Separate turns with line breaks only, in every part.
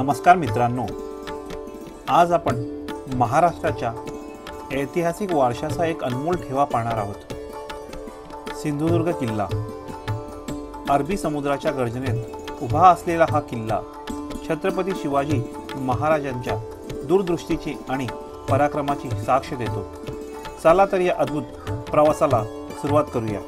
नमस्कार मित्रांनो, आज आपण महाराष्ट्राच्या ऐतिहासिक वारशाचा एक अनमोल ठेवा पाहणार आहोत। सिंधुदुर्ग किल्ला। अरबी समुद्राच्या गर्जनेत उभा असलेला हा किल्ला छत्रपती शिवाजी महाराजांच्या दूरदृष्टीची आणि पराक्रमाची साक्ष देतो। चला तर या अद्भुत प्रवासाला सुरुवात करूया।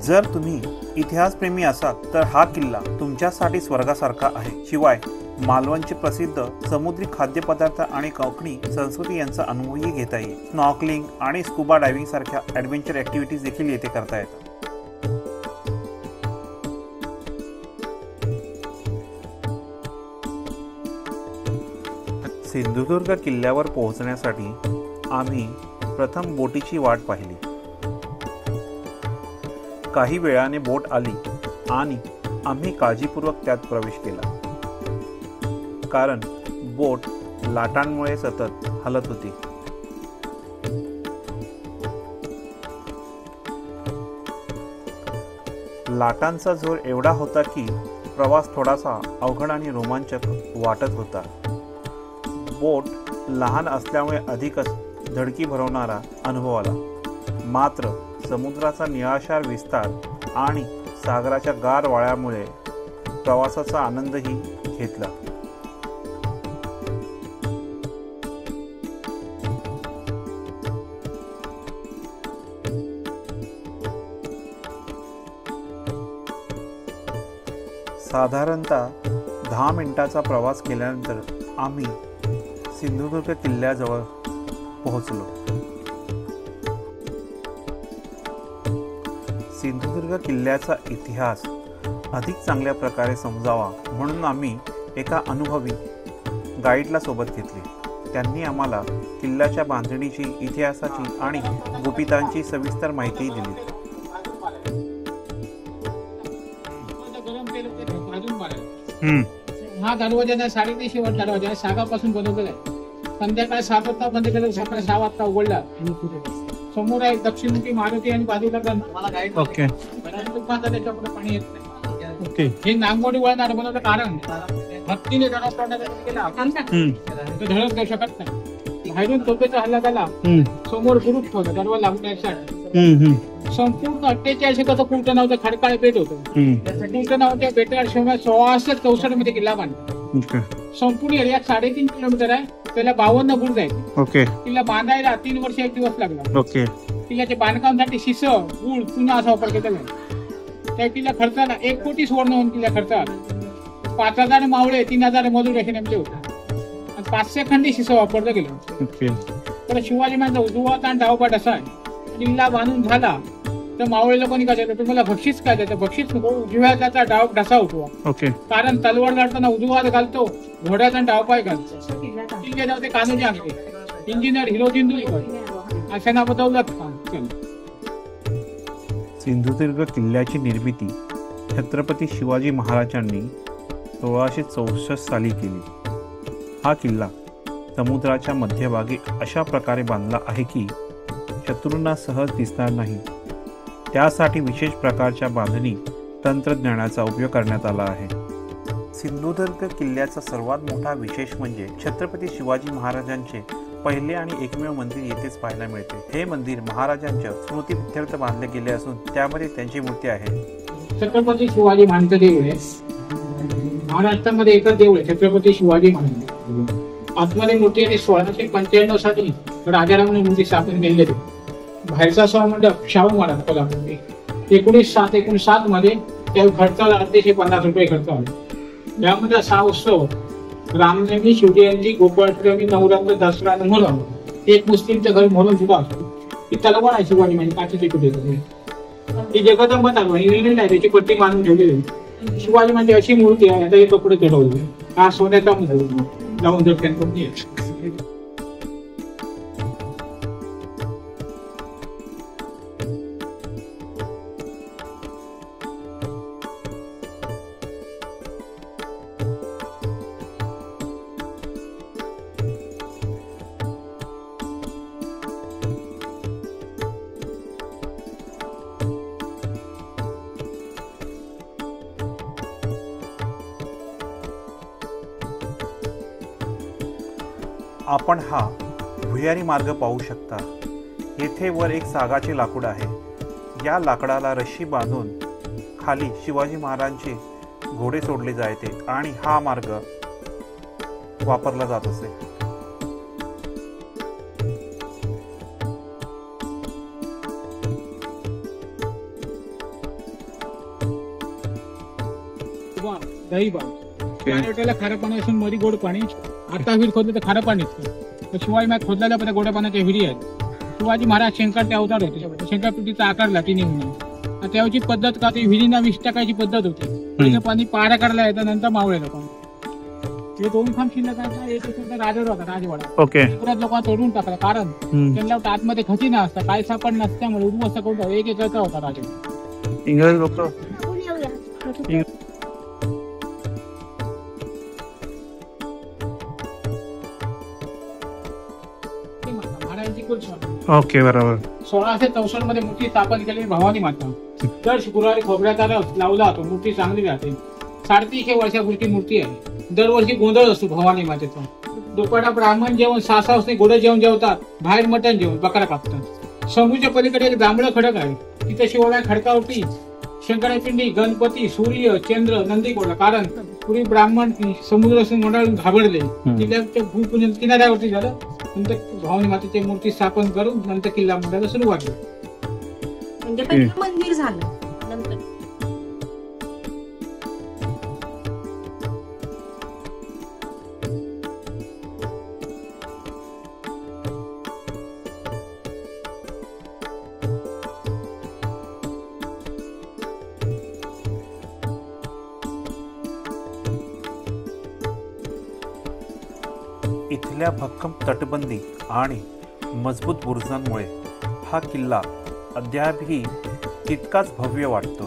जर तुम्ही इतिहासप्रेमी असाल तर हा किल्ला तुमच्यासाठी स्वर्गासारखा आहे। शिवाय मालवणचे प्रसिद्ध समुद्री खाद्यपदार्थ आणि कोकणी संस्कृती यांचा अनुभवही घेता येईल। स्नॉर्कलिंग आणि स्कुबा डायव्हिंग सारख्या ॲडव्हेंचर ॲक्टिव्हिटीज देखील येथे करता येतात। सिंधुदुर्ग किल्ल्यावर पोहोचण्यासाठी आम्ही प्रथम बोटीची वाट पाहिली। काही वेळाने बोट आली आणि आम्ही काळजीपूर्वक त्यात प्रवेश केला, कारण बोट लाटांमुळे सतत हलत होती। लाटांचा जोर एवढा होता की प्रवास थोडासा अवघड आणि रोमांचक वाटत होता। बोट लहान असल्यामुळे अधिकच धडकी भरवणारा अनुभव आला, मात्र समुद्राचा निळाशार विस्तार आणि सागराच्या गार वाळ्यामुळे प्रवासाचा आनंदही घेतला। साधारणतः 10 मिनिटाचा प्रवास केल्यानंतर आम्ही सिंधुदुर्ग किल्ल्याजवळ पोहोचलो। सिंधुदुर्ग किल्ल्याचा इतिहास अधिक चांगल्या प्रकारे समजावा म्हणून आम्ही एका अनुभवी गाईडला सोबत घेतले। त्यांनी आम्हाला किल्ल्याच्या बांधणीची, इतिहासाची आणि गुपितांची सविस्तर माहिती दिली।
हा दरवाजा 3:30 शेवट दरवाजा सागापासून बनवलेला आहे। संध्याकाळी 7 वाजता बंद केलं, सकाळी 6 वाजता उघडला। समोर आहे दक्षिणमुखी मारुती आणि बाजूला गणपती।
ओके,
त्याच्यापुढे पाणी येत नाही। ओके, हे नागमोडी वळणार बनवलं कारण भक्तीने धडक केला तो धडक देऊ शकत नाही। बाहेरून तोफेचा हल्ला झाला, समोर गुरुप ठेवला दरवाजा लागण्यासाठी। संपूर्ण 48 एकरचं कुंट नावाचं खडकाळ बेट होतं। कुंट नावाच्या बेटावर 1664 मध्ये किल्ला बांधला। संपूर्ण एरियात 3.5 किलोमीटर आहे। त्याला 52 बुरुज आहेत।
ओके,
किल्ला बांधायला 3 वर्ष 1 दिवस लागला।
ओके,
किल्ल्याच्या बांधकामासाठी शिस, गुळ, चुना असा वापर केलेला आहे। त्या किल्ला खर्चाला 1 कोटी सुवर्ण होऊन किल्ला खर्चाला 5000 मावळे, 3000 मजूर असे नेमले होते आणि 500 खंडी शिस वापरलं गेलं। तर शिवाजी महाराज उजवात आणि डावपाट असा आहे। किल्ला बांधून झाला तर मावळे लोकांनी काय केलं, तुम्हाला बक्षीस काय द्यायचं? बक्षीस नको, उजव्याचा डाव ढसा उठवा।
ओके,
कारण तलवार लढताना उजवा हात घालतो, घोड्याचा डाव पाय घालतो। किल्ले जाऊ ते कान्होजी आंगले, इंजिनियर हिरोजी इंदुरीकर अशा नाव बदलत।
सिंधुदुर्ग किल्ल्याची निर्मिती छत्रपती शिवाजी महाराजांनी 1664 साली केली। हा किल्ला समुद्राच्या मध्यभागी अशा प्रकारे बांधला आहे की शत्रूंना सहज दिसणार नाही। त्यासाठी विशेष प्रकारच्या बांधणी तंत्रज्ञानाचा उपयोग करण्यात आला आहे। सिंधुदुर्ग किल्ल्याचा सर्वात मोठा विशेष म्हणजे छत्रपती शिवाजी महाराजांचे पहिले आणि एकमेव मंदिर येथेच पाहायला मिळते। हे मंदिर महाराजांच्या स्मृतीप्रित्यर्थ बांधले गेले असून त्यामध्ये त्यांची मूर्ती आहे।
छत्रपती शिवाजी महाराज देऊळ आहे। महाराष्ट्रामध्ये एकच देऊळ आहे, छत्रपती शिवाजी महाराज। आतमध्ये मूर्ती आहे 1695 साली राजारामने मूर्ती स्थापन केलेली। बाहेरचा सभामंडप शाहू महाराज कोल्हापूरचे 1907 मध्ये त्या खर्चाला 850 रुपये खर्च आला। यामध्ये 6 उत्सव, रामनवमी, शिवजयंती, गोपाष्टमी, नवरात्र, दसरा आणि मोहरम। एक मुस्लिमचं घर मोहरम सुद्धा असतो। ती तलवार आहे शिवाजी म्हणजे काचेची कुठे ती जगदंबा तलवार इंग्लंड आहे, त्याची पट्टी बांधून ठेवलेली। शिवाजी म्हणजे अशी मूर्ती आहे, आता हे कपडे चढवले, हा सोन्याचा लावून जर
आपण हा भुयारी मार्ग पाहू शकता। येथे वर एक सागाचे लाकूड आहे। या लाकडाला रशी बांधून खाली शिवाजी महाराजांचे घोडे सोडले जायचे आणि हा मार्ग वापरला जात असे।
दहीबाग खारं पाणी असून मध्ये गोड पाणी। आता विहीर खोदलं तर खारं पाणी निघतं। शिवाजी महाराज खोदलेल्या पण गोड्या पाण्याच्या विहिरी आहेत। शिवाजी महाराज शंकरचे अवतार होते। शंकरपीठीचा आकार लाटिनी म्हणून त्याची पद्धत का ती विहिरींना विष टाकायची पद्धत होती। पहिलं पाणी पारा काढला येतं नंतर मावळेलं पाणी। ते दोन खांब शिल्लक एक राजवाडा होता राजवाडा। परत लोकांना तोडून टाकला कारण त्यांना आतमध्ये खची नसता काय सापड नसल्यामुळे उद्ध्वस्त करून एक एकरचा होता राजवाडा।
इंग्रज लोक ओके बरोबर।
1664 मध्ये मूर्ती स्थापन केलेली भवानी माता। दर शुक्रवारी खोबऱ्याचा रस लावला जातो, मूर्ती चांगली राहते। 350 वर्षापूर्वी मूर्ती आहे। दरवर्षी गोंधळ असतो भवानी मातेचा। दुपारला ब्राह्मण जेवण 6 वाजता गोडं जेवण जेवतात, बाहेर मटण जेवण बकरा कापतात। समुद्राच्या पलीकडे एक जांभळं खडक आहे, तिथे शिवालय खडकावरती शंकरापिंडी, गणपती, सूर्य, चंद्र, नंदी कोरला कारण पूर्वी ब्राह्मण समुद्र मंडळून घाबरले। किल्ल्याच्या भूपूजन किनाऱ्यावरती झालं। नंतर भवानी मातेची मूर्ती स्थापन करून नंतर किल्ला मंडळाला सुरुवात झाली।
म्हणजे पहिलं मंदिर झालं नंतर।
इथल्या भक्कम तटबंदी आणि मजबूत बुरुजांमुळे हा किल्ला अद्यापही तितकाच भव्य वाटतो।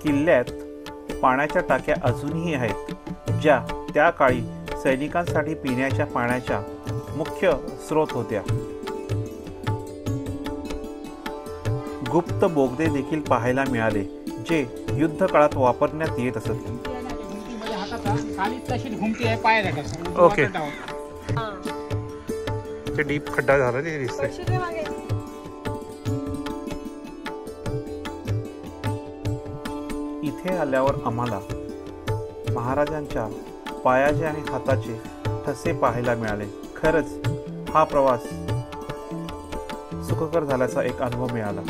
किल्ल्यात पाण्याच्या टाक्या अजूनही आहेत, ज्या त्या काळी सैनिकांसाठी पिण्याच्या पाण्याच्या मुख्य स्रोत होत्या। गुप्त बोगदे देखील पाहायला मिळाले, जे युद्ध काळात वापरण्यात येत असत। ओके, ते डीप खड्डा झाला ते दिसतंय। इथे आल्यावर आम्हाला महाराजांच्या पायाचे आणि हाताचे ठसे पाहायला मिळाले। खरंच हा प्रवास सुखकर झाल्याचा एक अनुभव मिळाला।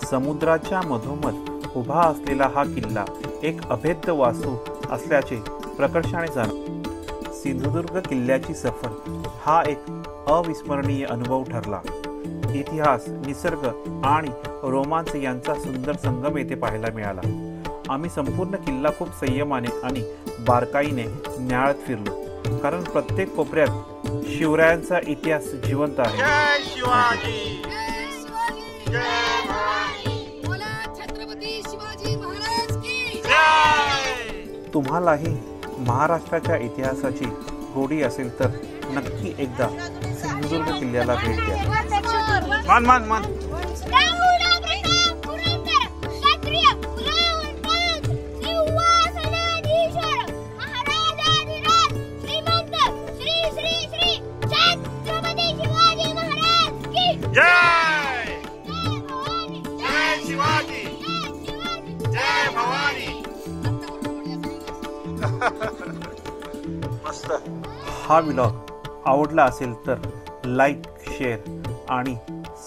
समुद्राच्या मधोमध उभा असलेला हा किल्ला एक अभेद्य वास्तू असल्याचे प्रकर्षाने जाणवते। सिंधुदुर्ग किल्ल्याची सफर हा एक अविस्मरणीय अनुभव ठरला। इतिहास, निसर्ग आणि रोमांच यांचा सुंदर संगम येथे पाहायला मिळाला। आम्ही संपूर्ण किल्ला खूप संयमाने आणि बारकाईने न्याहाळत फिरलो, कारण प्रत्येक कोपऱ्यात शिवरायांचा इतिहास जिवंत आहे।
जय शिवाजी।
तुम्हालाही महाराष्ट्राच्या इतिहासाची गोडी असेल तर नक्की एकदा सिंधुदुर्ग किल्ल्याला भेट द्या। मान मान मान हा व्लॉग आवडला असेल तर लाईक, शेअर आणि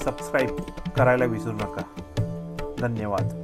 सबस्क्राईब करायला विसरू नका। धन्यवाद।